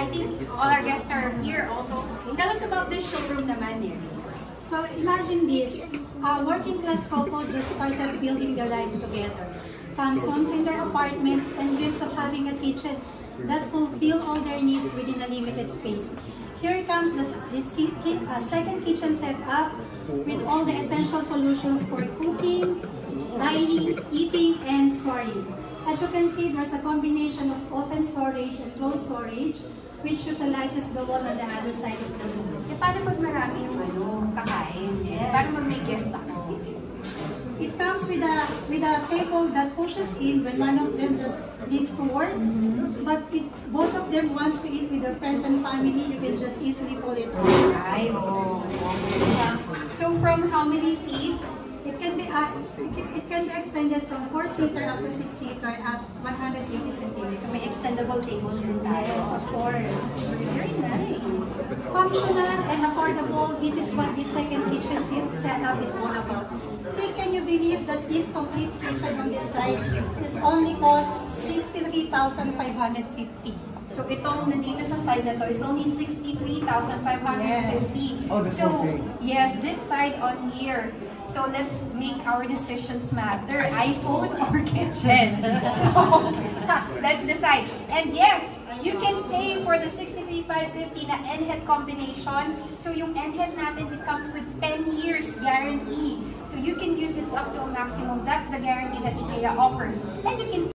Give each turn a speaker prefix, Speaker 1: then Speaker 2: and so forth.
Speaker 1: I think all our guests are here also. Tell us about this showroom naman, Mary.
Speaker 2: So imagine this, a working class couple just started building their life together. Comes homes in their apartment and dreams of having a kitchen that fulfill all their needs within a limited space. Here comes this second kitchen setup with all the essential solutions for cooking, dining, eating, and storing. As you can see, there's a combination of open storage and closed storage, which utilizes the wall on the other side of the room.
Speaker 1: Eh, paano pag marami yung kakain?
Speaker 2: Yes.
Speaker 1: Paano pag may guest ako?
Speaker 2: It comes with a table that pushes in when one of them just needs to work. But if both of them wants to eat with their friends and family, you can just easily pull it out.
Speaker 1: Right. So from how many seats?
Speaker 2: It can be extended from 4-seater up to 6-seater at 180 centimeters.
Speaker 1: So may extendable tables din tayo.
Speaker 2: Yes, of course.
Speaker 1: Very nice.
Speaker 2: Functional and affordable, this is what this second kitchen setup is all about. See, can you believe that this complete kitchen on this side is only cost 63,550?
Speaker 1: So itong nandito sa side na to is only 63,550.
Speaker 2: Yes.
Speaker 3: Oh, that's
Speaker 1: so,
Speaker 3: okay.
Speaker 1: yes, this side on here. So let's make our decisions matter. iPhone or kitchen? So let's decide. And yes, you can pay for the 63,550 na NHED combination. So yung NHED natin, it comes with 10 years guarantee. So you can use this up to a maximum. That's the guarantee that IKEA offers. And you can